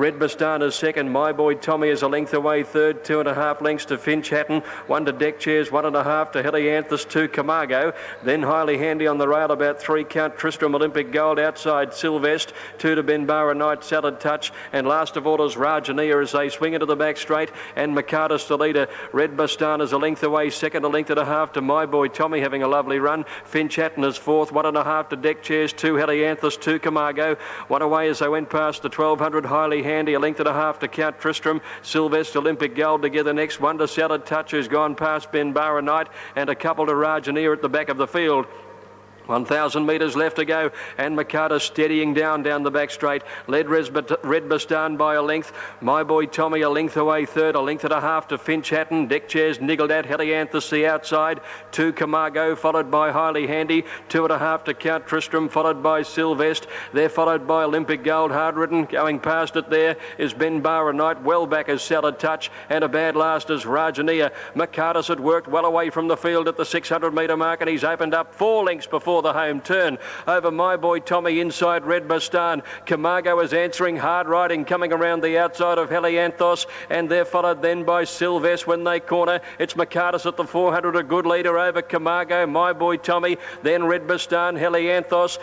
Red Bastan is second. My Boy Tommy is a length away third. 2.5 lengths to Finch Hatton. 1 to Deck Chairs. 1.5 to Helianthus. 2 Camargo. Then Highly Handy on the rail. About 3 Count Tristram Olympic Gold outside Sylvest. 2 to Benbara Night Salad Touch. And last of all is Rajania as they swing into the back straight. And Mercatus the leader. Red Bastan is a length away second. 1.5 to My Boy Tommy having a lovely run. Finch Hatton is fourth. 1.5 to Deck Chairs. 2 Helianthus. 2 Camargo. 1 away as they went past the 1200. Highly Handy, 1.5 to Count Tristram. Sylvester Olympic Gold together next. 1 to Salad Touch, who's gone past Benbara Night, and a couple to Rajania at the back of the field. 1,000 metres left to go, and Mercatus steadying down the back straight. Led Red Bastan by a length. My Boy Tommy a length away third. 1.5 to Finch Hatton. Deck Chairs niggled at. Helianthus the outside. 2 Camargo followed by Highly Handy. 2.5 to Count Tristram followed by Sylvest. They're followed by Olympic Gold. Hard ridden. Going past it there is Benbara Night. Well back as Salad Touch, and a bad last as Rajania. Mercatus had worked well away from the field at the 600 metre mark, and he's opened up 4 lengths before the home turn over My Boy Tommy inside Red Bastan. Camargo is answering, hard riding coming around the outside of Helianthos, and they're followed then by Sylvest when they corner. It's Mercatus at the 400, a good leader over Camargo, My Boy Tommy, then Red Bastan, Helianthos,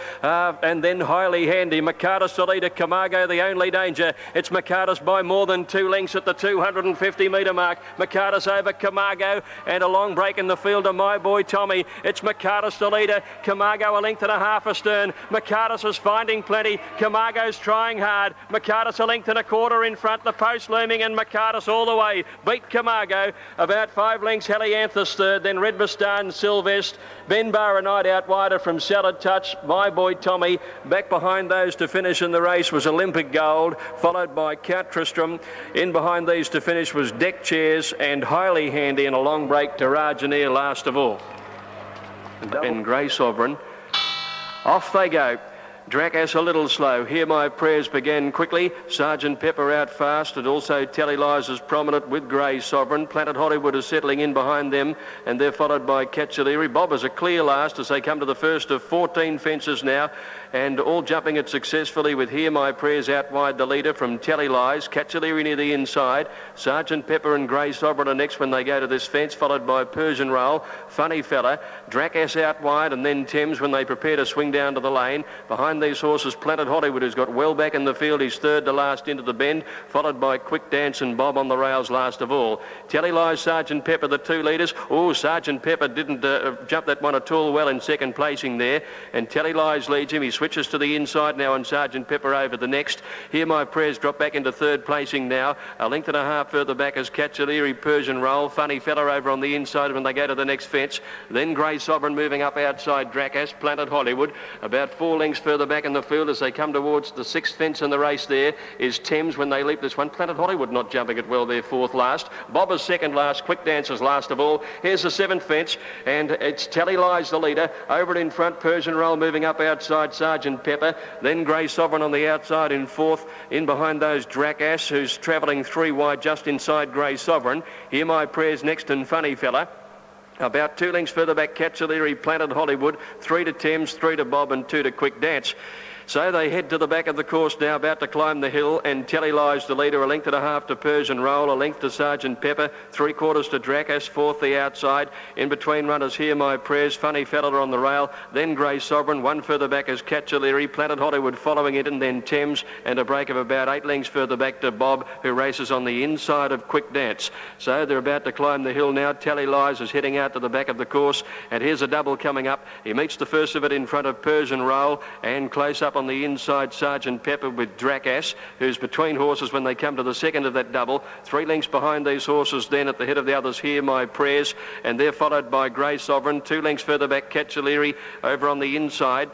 and then Highly Handy. Mercatus the leader, Camargo the only danger. It's Mercatus by more than 2 lengths at the 250 metre mark. Mercatus over Camargo, and a long break in the field of My Boy Tommy. It's Mercatus the leader, Camargo a 1.5 astern. Mercatus is finding plenty. Camargo's trying hard. Mercatus a 1.25 in front. The post looming, and Mercatus all the way. Beat Camargo. About 5 lengths. Helianthus third. Then Red Bastan, Sylvest. Benbara Night out wider from Salad Touch. My Boy Tommy. Back behind those to finish in the race was Olympic Gold, followed by Count Tristram. In behind these to finish was Deck Chairs and Highly Handy, and a long break to Rajania last of all. And Grey Sovereign. Off they go. Dracas a little slow. Hear My Prayers began quickly. Sergeant Pepper out fast, and also Tally Lies is prominent with Grey Sovereign. Planet Hollywood is settling in behind them, and they're followed by Catchaliri. Bob is a clear last as they come to the first of 14 fences now, and all jumping it successfully with Hear My Prayers out wide the leader from Tally Lies. Catchaliri near the inside. Sergeant Pepper and Grey Sovereign are next when they go to this fence, followed by Persian Roll, Funny Fella, Dracas out wide, and then Thames when they prepare to swing down to the lane. Behind these horses, Planet Hollywood, who's got well back in the field. He's third to last into the bend, followed by Quick Dance and Bob on the rails last of all. Tally Lies, Sergeant Pepper, the 2 leaders. Oh, Sergeant Pepper didn't jump that one at all well in second placing there, and Tally Lies leads him. He switches to the inside now, and Sergeant Pepper over the next. Hear My Prayers drop back into third placing now. A 1.5 further back as Catchaliri, Persian Roll, Funny Fella over on the inside when they go to the next fence. Then Grey Sovereign moving up outside Dracas, Planet Hollywood. About 4 lengths further back in the field as they come towards the 6th fence in the race there is Thames when they leap this one. Planet Hollywood not jumping it well there, 4th last. Bob is 2nd last. Quick Dance is last of all. Here's the 7th fence, and it's Tally Lies the leader. Over it in front, Persian Roll moving up outside Sergeant Pepper. Then Grey Sovereign on the outside in 4th. In behind those Dracas, who's travelling 3 wide just inside Grey Sovereign. Hear My Prayers next, and Funny Fella. About 2 lengths further back, Catchaliri, Planet Hollywood. 3 to Thames, 3 to Bob, and 2 to Quick Dance. So they head to the back of the course now, about to climb the hill, and Tally Lies the leader, a 1.5 to Persian Roll, a length to Sergeant Pepper, 3/4 to Dracas, 4th the outside. In between runners, Hear My Prayers, Funny Fella on the rail, then Grey Sovereign. 1 further back is Catchaliri, Planet Hollywood following it, and then Thames, and a break of about 8 lengths further back to Bob, who races on the inside of Quick Dance. So they're about to climb the hill now. Tally Lies is heading out to the back of the course, and here's a double coming up. He meets the first of it in front of Persian Roll, and close up on the inside Sergeant Pepper with Dracas, who's between horses when they come to the second of that double. 3 lengths behind these horses then at the head of the others, Hear My Prayers, and they're followed by Grey Sovereign. 2 lengths further back, Catchaliri over on the inside,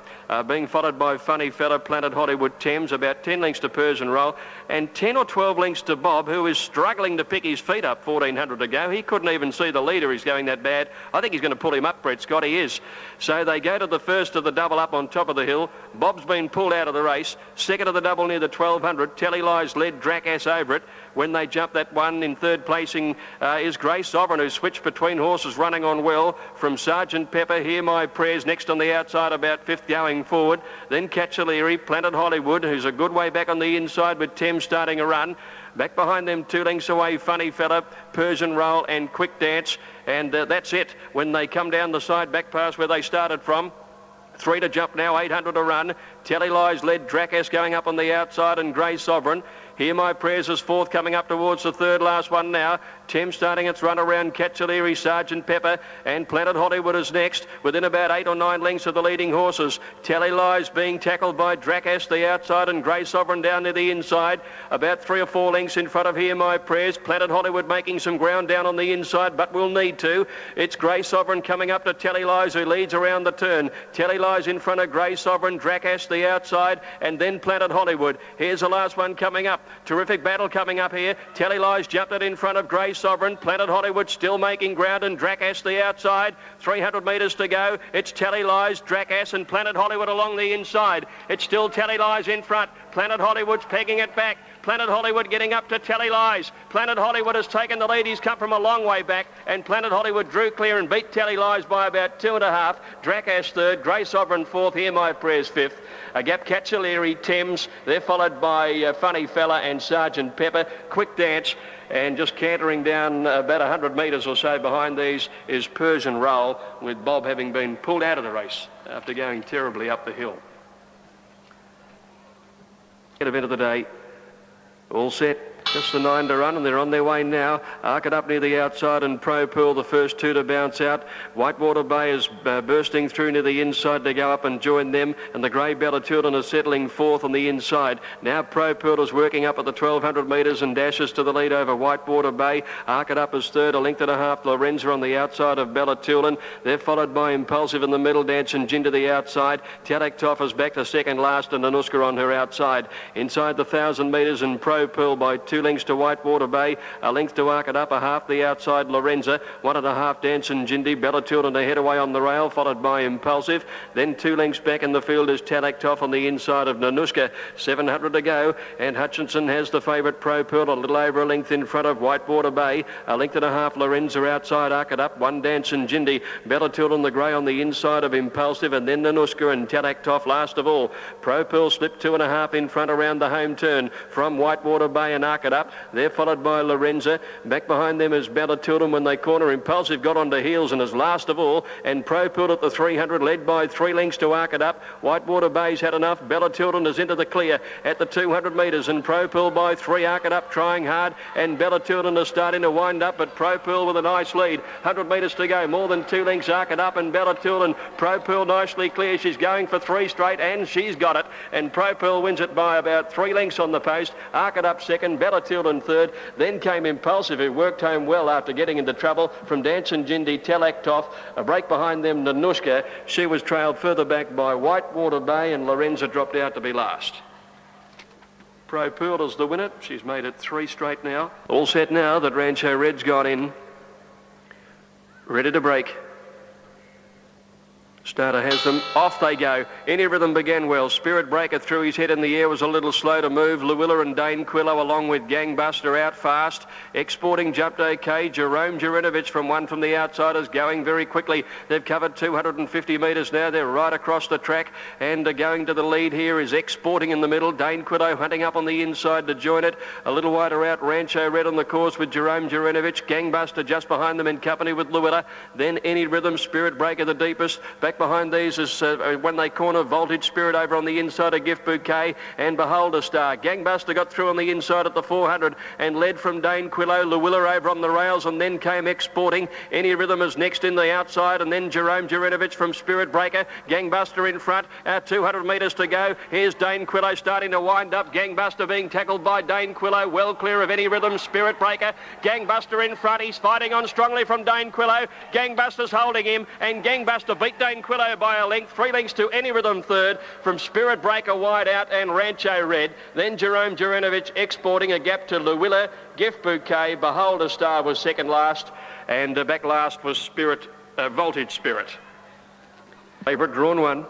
being followed by Funny Fella, Planet Hollywood, Thames, about 10 lengths to Persian Roll, and 10 or 12 lengths to Bob, who is struggling to pick his feet up. 1,400 to go. He couldn't even see the leader. He's going that bad. I think he's going to pull him up, Brett Scott. He is. So they go to the first of the double up on top of the hill. Bob's been pulled out of the race. Second of the double near the 1,200. Tally Lies led Dracas over it. When they jump that one, in third placing is Grey Sovereign, who switched between horses running on well from Sergeant Pepper. Hear My Prayers next on the outside, about 5th going coming forward. Then Catchaliri, Planet Hollywood, who's a good way back on the inside with Thames starting a run. Back behind them, 2 lengths away, Funny Fella, Persian Roll and Quick Dance. And that's it when they come down the side back pass where they started from. 3 to jump now, 800 to run. Telly Lies led, Dracas going up on the outside and Grey Sovereign. Hear My Prayers is fourth, coming up towards the third last one now. Thames starting its run around Catchaliri, Sergeant Pepper and Planet Hollywood is next, within about 8 or 9 lengths of the leading horses. Telly Lies being tackled by Dracas, the outside, and Grey Sovereign down near the inside. About 3 or 4 lengths in front of Hear My Prayers. Planet Hollywood making some ground down on the inside, but will need to. It's Grey Sovereign coming up to Telly Lies, who leads around the turn. Telly Lies in front of Grey Sovereign, Dracas the outside, and then Planet Hollywood. Here's the last one coming up. Terrific battle coming up here. Telly Lies jumped it in front of Grey Sovereign. Planet Hollywood still making ground, and Dracas the outside. 300 metres to go. It's Telly Lies, Dracas and Planet Hollywood along the inside. It's still Telly Lies in front. Planet Hollywood's pegging it back. Planet Hollywood getting up to Telly Lies. Planet Hollywood has taken the lead. He's come from a long way back, and Planet Hollywood drew clear and beat Telly Lies by about 2.5. Dracas third, Grey Sovereign fourth, Hear My Prayers fifth. A gap Catchaliri, Thames. They're followed by Funny Fella and Sergeant Pepper. Quick Dance. And just cantering down about 100 metres or so behind these is Persian Roll, with Bob having been pulled out of the race after going terribly up the hill. Event of the day. All set. Just the 9 to run, and they're on their way now. Arc it up near the outside, and Pro Pearl the first 2 to bounce out. Whitewater Bay is bursting through near the inside to go up and join them, and the Grey Bellatilton is settling fourth on the inside. Now Pro Pearl is working up at the 1200 metres and dashes to the lead over Whitewater Bay. Arc it up is third, 1.5 lengths. Lorenza on the outside of Bellatilton. They're followed by Impulsive in the middle, Dance and Gin to the outside. Talaktoff is back to second last, and Nanuska on her outside. Inside the 1000 metres, and Pro Pearl by 2 lengths to Whitewater Bay, 1 length to Arc It Up, 1/2 the outside Lorenza, 1.5 Dance and Jindy, Bellatilton ahead away on the rail, followed by Impulsive. Then 2 lengths back in the field is Talaktoff on the inside of Nanuska. 700 to go, and Hutchinson has the favourite Pro Pearl a little over 1 length in front of Whitewater Bay. 1.5 lengths Lorenza outside Arc It Up, 1 Dance and Jindy, Bellatilton the grey on the inside of Impulsive, and then Nanuska and Talaktoff last of all. Pro Pearl slipped 2.5 in front around the home turn from Whitewater Bay and Arc It Up. They're followed by Lorenza. Back behind them is Bellatilton when they corner. Impulsive got onto heels and is last of all. And Pro Pearl at the 300, led by 3 lengths to Arc It Up. Whitewater Bay's had enough. Bellatilton is into the clear at the 200 metres. And Pro Pearl by 3, Arc It Up trying hard. And Bellatilton is starting to wind up, but Pro Pearl with a nice lead. 100 metres to go. More than 2 lengths Arc It Up and Bellatilton. Pro Pearl nicely clear. She's going for 3 straight, and she's got it. And Pro Pearl wins it by about 3 lengths on the post. Arc It Up second, Bellatilton third. Then came Impulsive, who worked home well after getting into trouble from Dance and Jindy, Talaktoff. A break behind them, Nanuska. She was trailed further back by Whitewater Bay, and Lorenza dropped out to be last. Pro Pearl is the winner. She's made it 3 straight now. All set now that Rancho Red's got in. Ready to break. Starter has them. Off they go. Any Rhythm began well. Spirit Breaker threw his head in the air, was a little slow to move. Luilla and Dane Quillo along with Gangbuster out fast. Exporting jumped okay. Jerome Jurinovich from one from the outsiders going very quickly. They've covered 250 metres now. They're right across the track, and going to the lead here is Exporting in the middle. Dane Quillo hunting up on the inside to join it. A little wider out, Rancho Red on the course with Jerome Jurinovich. Gangbuster just behind them in company with Luilla. Then Any Rhythm, Spirit Breaker the deepest. Back behind these is when they corner Voltage Spirit over on the inside, a Gift Bouquet and Beholder Star. Gangbuster got through on the inside at the 400 and led from Dane Quillo. Luilla over on the rails, and then came Exporting. Any Rhythm is next in the outside, and then Jerome Jurinovich from Spirit Breaker. Gangbuster in front. 200 metres to go. Here's Dane Quillo starting to wind up. Gangbuster being tackled by Dane Quillo. Well clear of Any Rhythm, Spirit Breaker. Gangbuster in front. He's fighting on strongly from Dane Quillo. Gangbuster's holding him, and Gangbuster beat Dane Quillo by a length. 3 lengths to Any Rhythm third, from Spirit Breaker wide out and Rancho Red. Then Jerome Jurinovich Exporting, a gap to Luilla. Gift Bouquet. Beholder Star was second last, and back last was Voltage Spirit. Favourite drawn one.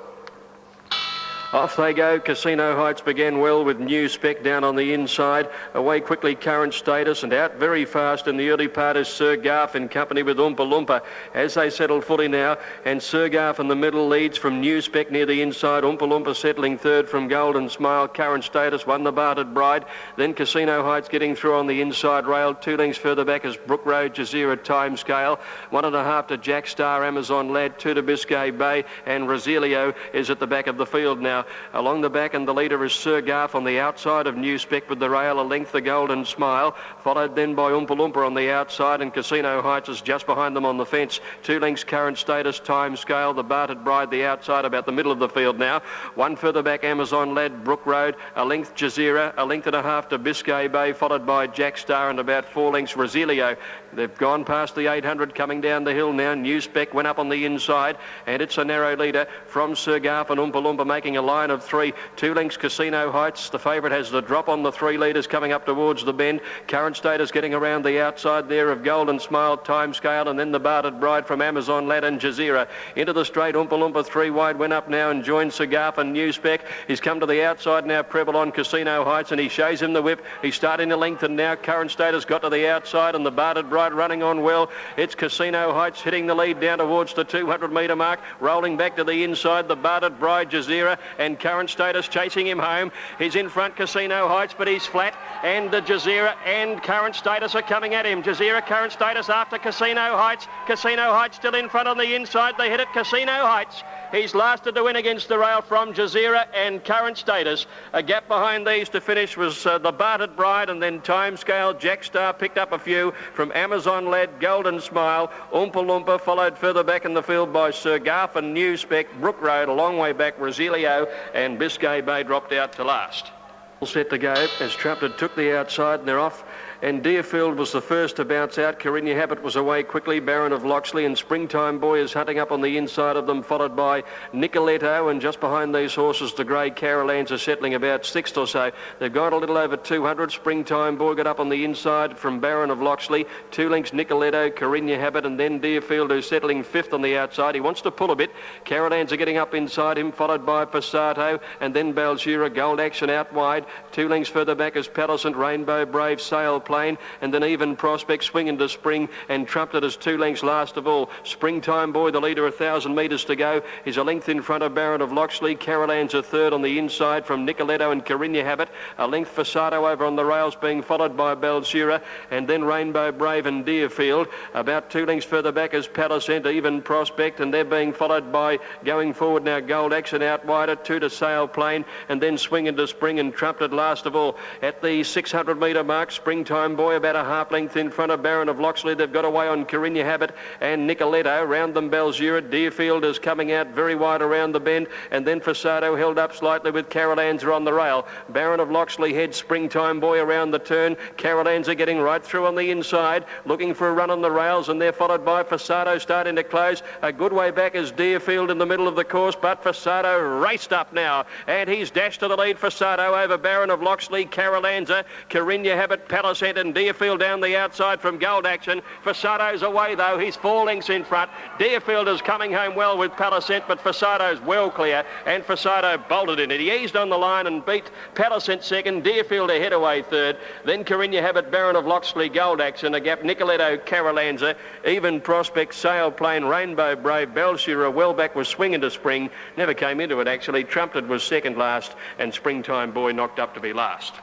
Off they go. Casino Heights began well with New Spec down on the inside. Away quickly Current Status, and out very fast in the early part is Sir Garf in company with Oompa Loompa as they settle fully now. And Sir Garf in the middle leads from New Spec near the inside. Oompa Loompa settling third from Golden Smile. Current Status won the Bartered Bride. Then Casino Heights getting through on the inside rail. 2 lengths further back is Brook Road, Jazeera Time Scale. 1.5 to Jack Star, Amazon Lad. 2 to Biscay Bay, and Rosilio is at the back of the field now. Along the back, and the leader is Sir Garf on the outside of New Spec with the rail a length, the Golden Smile, followed then by Oompa Loompa on the outside, and Casino Heights is just behind them on the fence. 2 lengths Current Status, Time Scale, the Bartered Bride the outside about the middle of the field now. 1 further back Amazon Lad, Brook Road, a length Jazeera, a length and a half to Biscay Bay, followed by Jack Star, and about 4 lengths Rosilio. They've gone past the 800 coming down the hill now. New Spec went up on the inside, and it's a narrow leader from Sir Garf and Oompa Loompa making a line of 3. 2 lengths Casino Heights. The favourite has the drop on the 3 leaders coming up towards the bend. Current Status getting around the outside there of Golden Smile, Time Scale, and then the Bartered Bride from Amazon Lad and Jazeera. Into the straight, Oompa Loompa 3 wide went up now and joined Sir Garf and New Spec. He's come to the outside now, Preble on Casino Heights, and he shows him the whip. He's starting to lengthen now. Current Status got to the outside, and the Bartered Bride running on well. It's Casino Heights hitting the lead down towards the 200 metre mark, rolling back to the inside, the Bartered Bride, Jazeera, and Current Status chasing him home. He's in front, Casino Heights, but he's flat, and the Jazeera and Current Status are coming at him. Jazeera, Current Status after Casino Heights. Casino Heights still in front on the inside. They hit it, Casino Heights. He's lasted to win against the rail from Jazeera and Current Status. A gap behind these to finish was the Bartered Bride, and then Time Scale. Jack Star picked up a few from Amazon Lad, Golden Smile. Oompa Loompa followed further back in the field by Sir Garf and New Spec. Brook Road a long way back, Rosilio, and Biscay Bay dropped out to last. All set to go as Trumpeter took the outside, and they're off. And Deerfield was the first to bounce out. Carinya Habit was away quickly. Baron of Loxley and Springtime Boy is hunting up on the inside of them, followed by Nicoletto. And just behind these horses, the grey Carolans are settling about 6th or so. They've gone a little over 200. Springtime Boy got up on the inside from Baron of Loxley. 2 lengths Nicoletto, Carinya Habit, and then Deerfield, who's settling 5th on the outside. He wants to pull a bit. Carolans are getting up inside him, followed by Passato, and then Balzura. Gold Action out wide. 2 lengths further back is Palisant, Rainbow Brave, Sail Plain, and then Even Prospect swinging to Spring, and Trumpeted is 2 lengths last of all. Springtime Boy, the leader, 1,000 metres to go, is a length in front of Baron of Loxley. Carolans a third on the inside from Nicoletto and Carinya Habit. A length Fasado over on the rails, being followed by Balzura, and then Rainbow Brave and Deerfield. About 2 lengths further back is Palisant, Even Prospect, and they're being followed by, going forward now, Gold Action out wider, 2 to Sail Plain, and then Swinging to Spring, and Trumpeted last of all. At the 600 metre mark, Springtime Boy about a half length in front of Baron of Loxley. They've got away on Carinya Habit and Nicoletto. Round them Balzura. Deerfield is coming out very wide around the bend, and then Fasado held up slightly with Carolanza on the rail. Baron of Loxley heads Springtime Boy around the turn. Carolanza getting right through on the inside, looking for a run on the rails, and they're followed by Fasado starting to close. A good way back is Deerfield in the middle of the course, but Fasado raced up now, and he's dashed to the lead. Fasado over Baron of Loxley, Carolanza, Carinya Habit, Palisant, and Deerfield down the outside from Gold Action. Fasado's away though, he's 4 lengths in front. Deerfield is coming home well with Palisant, but Fasado's well clear, and Fasado bolted in it. He eased on the line and beat Palisant second, Deerfield ahead away third, then Carinya Habit, Baron of Loxley, Gold Action, a gap, Nicoletto, Carolanza, Even Prospect, Sail Plain, Rainbow Brave, Balzura well back was Swinging to Spring, never came into it actually. Trumpeted was second last, and Springtime Boy knocked up to be last.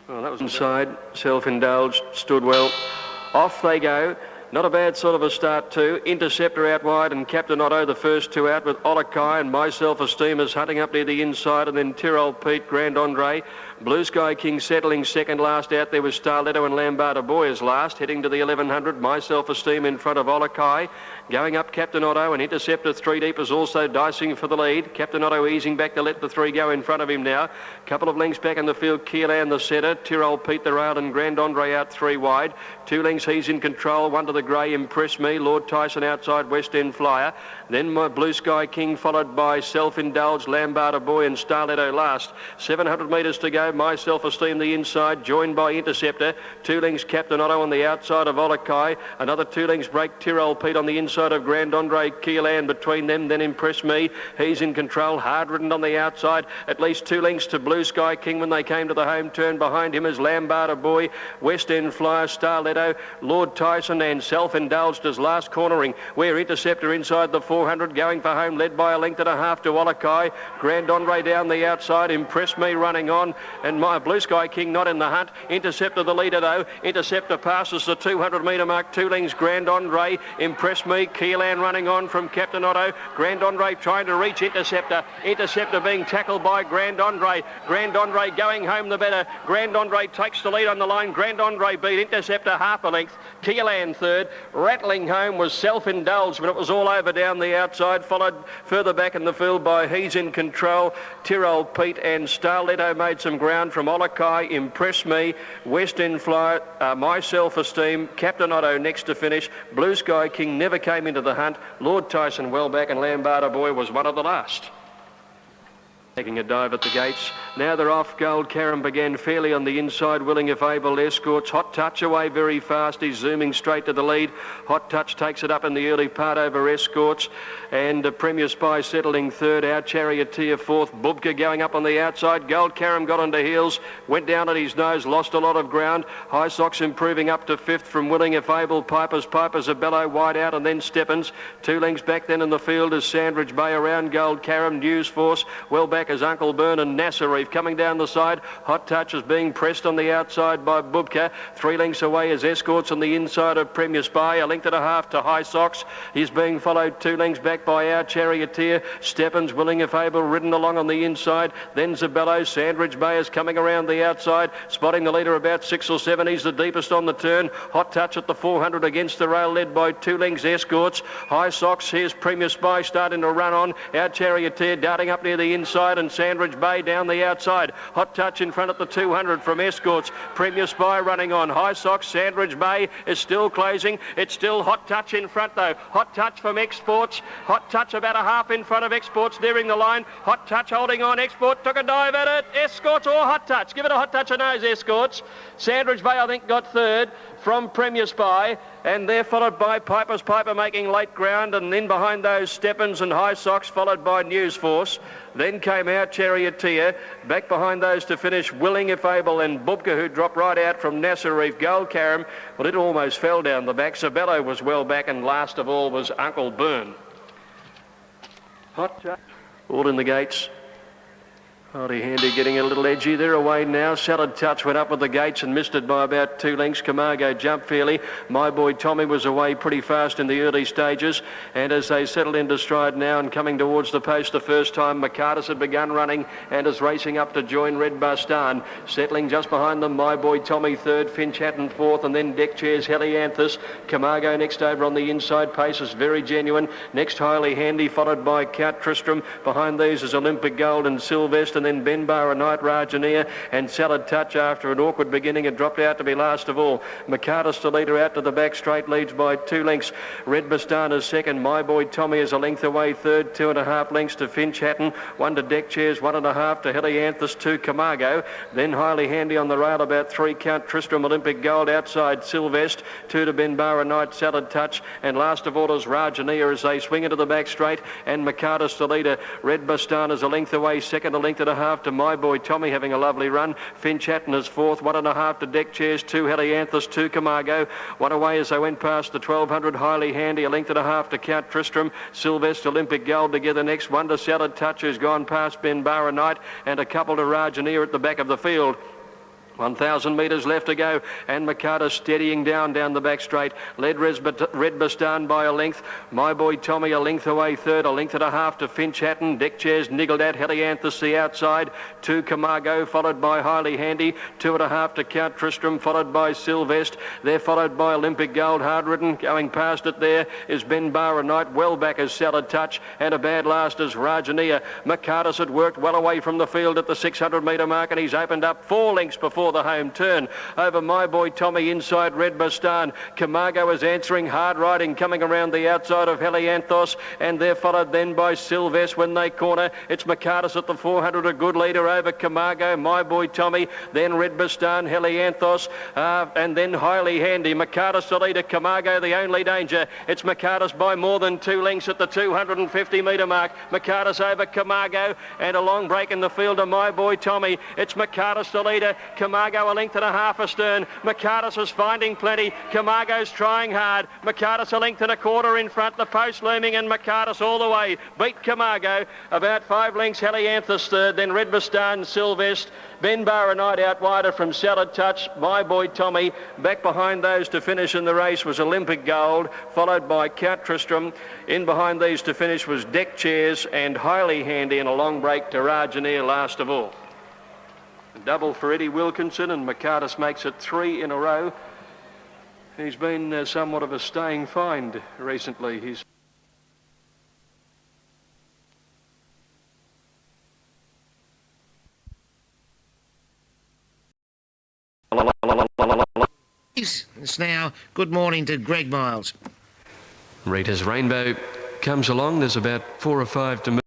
Well, that was inside, self-indulged, stood well. Off they go. Not a bad sort of a start too. Interceptor out wide and Captain Otto the first two out, with Olakai and My Self-Esteem is hunting up near the inside, and then Tyrrell Pete, Grand Andre. Blue Sky King settling second last out. There was Starletto and Lambarda Boy is last, heading to the 1100. My Self-Esteem in front of Olakai. Going up Captain Otto, and Interceptor 3 deep is also dicing for the lead. Captain Otto easing back to let the 3 go in front of him now. Couple of lengths back in the field, Keelan the setter, Tyrrell Pete the rail, and Grand Andre out 3 wide. 2 lengths he's in control, 1 to the grey, Impress Me. Lord Tyson outside, West End Flyer. Then My Blue Sky King, followed by Self-Indulged, Lambarda Boy and Starletto last. 700 metres to go. Camargo, My Self-Esteem the inside, joined by Interceptor. 2 lengths Captain Otto on the outside of Olakai. Another 2 lengths break Tyrrell Pete on the inside of Grand Andre Keelan between them. Then Impress Me. He's in control, hard ridden on the outside. At least 2 lengths to Blue Sky King when they came to the home turn. Behind him is Lambarda Boy, West End Flyer, Starletto, Lord Tyson and Self-Indulged as last cornering. Where Interceptor inside the 400 going for home, led by a length and a half to Olakai. Grand Andre down the outside, Impress Me running on, and my Blue Sky King not in the hunt. Interceptor the leader though. Interceptor passes the 200 metre mark. 2 lengths Grand Andre, Impress Me, Keelan running on from Captain Otto. Grand Andre trying to reach Interceptor. Interceptor being tackled by Grand Andre. Grand Andre going home the better. Grand Andre takes the lead on the line. Grand Andre beat Interceptor half a length. Keelan third. Rattling home was Self-Indulged, but it was all over down the outside. Followed further back in the field by He's in Control, Tyrrell Pete and Starletto made some ground from Olakai, Impress Me, West End Flyer, My Self-Esteem, Captain Otto next to finish. Blue Sky King never came into the hunt. Lord Tyson well back and Lambarda Boy was one of the last. Taking a dive at the gates. Now they're off. Gold Caram began fairly on the inside. Willing if able. Escorts. Hot Touch away very fast. He's zooming straight to the lead. Hot Touch takes it up in the early part over Escorts. And Premier Spy settling third. Our Charioteer fourth. Bubka going up on the outside. Gold Caram got onto heels. Went down at his nose. Lost a lot of ground. High Socks improving up to fifth from Willing if able. Pipers Abello wide out and then Steppens. 2 lengths back then in the field is Sandridge Bay around Gold Caram. News Force well back as Uncle Byrne and Nasserreef coming down the side. Hot Touch is being pressed on the outside by Bubka. 3 lengths away as Escorts on the inside of Premier Spy. A length and a half to High Socks. He's being followed 2 lengths back by Our Charioteer. Steppens, Willing if able, ridden along on the inside. Then Zabello. Sandridge Bay is coming around the outside, spotting the leader about 6 or 7. He's the deepest on the turn. Hot Touch at the 400 against the rail, led by 2 lengths Escorts. High Socks, here's Premier Spy starting to run on. Our Charioteer darting up near the inside and Sandridge Bay down the outside. Hot Touch in front at the 200 from Escorts. Premier Spy running on. High Socks, Sandridge Bay is still closing. It's still Hot Touch in front though. Hot Touch from Exports. Hot Touch about a half in front of Exports, nearing the line. Hot Touch holding on. Export took a dive at it. Escorts or Hot Touch? Give it a Hot Touch a nose, Escorts. Sandridge Bay I think got third from Premier Spy, and they're followed by Piper making late ground, and then behind those Steppens and High Socks, followed by News Force. Then came Our Charioteer. Back behind those to finish Willing if able and Bubka, who dropped right out from Nasserreef. Gold Caram, well, it almost fell down the back. Sabello was well back, and last of all was Uncle Byrne. Hot Touch all in the gates. Hardy Handy getting a little edgy. They're away now. Salad Touch went up with the gates and missed it by about 2 lengths. Camargo jumped fairly. My Boy Tommy was away pretty fast in the early stages. And as they settled into stride now and coming towards the post the first time, McCartus had begun running and is racing up to join Red Bastan. Settling just behind them, My Boy Tommy third, Finch Hatton fourth, and then Deck Chairs Helianthus. Camargo next over on the inside. Pace is very genuine. Next Highly Handy, followed by Count Tristram. Behind these is Olympic Gold and Sylvester. And then Benbar, a Night Rajanier, and Salad Touch after an awkward beginning had dropped out to be last of all. McCartus the leader out to the back straight, leads by 2 lengths. Red Bastan is second. My Boy Tommy is a length away third. 2.5 lengths to Finch Hatton. 1 to Deck Chairs, 1.5 to Helianthus, 2 Camargo. Then Highly Handy on the rail, about 3 Count Tristram, Olympic Gold outside Sylvester. 2 to Benbar, a Night, Salad Touch. And last of all is Rajanier as they swing into the back straight. And McCartus the leader. Red Bastan is a length away second, a length and a half to My Boy Tommy having a lovely run. Finch Hatton is fourth, 1.5 to Deck Chairs, 2 Helianthus, 2 Camargo. 1 away as they went past the 1200. Highly Handy, a length and a half to Count Tristram. Sylvester, Olympic Gold together next. 1 to Salad Touch, who's gone past Benbar Night, and a couple to Rajanier at the back of the field. 1,000 metres left to go, and McCarter steadying down the back straight. Led Red Bastan by a length. My Boy Tommy a length away third, a length and a half to Finch Hatton. Deck Chairs niggled at Helianthus the outside. 2 Camargo, followed by Highly Handy. 2.5 to Count Tristram, followed by Sylvester. They're followed by Olympic Gold, hard ridden. Going past it there is Benbar Night, well back as Salad Touch, and a bad last as Rajanier. McCartus had worked well away from the field at the 600 metre mark, and he's opened up 4 lengths before before the home turn. Over My Boy Tommy inside Red Bastan. Camargo is answering, hard riding, coming around the outside of Helianthos, and they're followed then by Sylvester when they corner. It's McCartus at the 400, a good leader over Camargo, My Boy Tommy, then Red Bastan, Helianthos, and then Highly Handy. McCartus the leader, Camargo the only danger. It's McCartus by more than 2 lengths at the 250 metre mark. McCartus over Camargo, and a long break in the field to My Boy Tommy. It's McCartus the leader, Camargo a length and a half astern. McCartus is finding plenty. Camargo's trying hard. McCartus a length and a quarter in front. The post looming, and McCartus all the way. Beat Camargo. About 5 lengths, Helianthus third, then Red Bastan, Sylvester. Ben Barr a night out wider from Salad Touch. My Boy Tommy. Back behind those to finish in the race was Olympic Gold, followed by Count Tristram. In behind these to finish was Deck Chairs and Highly Handy, and a long break to Rajaneer last of all. Double for Eddie Wilkinson, and McCartus makes it 3 in a row. He's been somewhat of a staying find recently. He's It's now good morning to Greg Miles. Rita's Rainbow comes along. There's about 4 or 5 to move.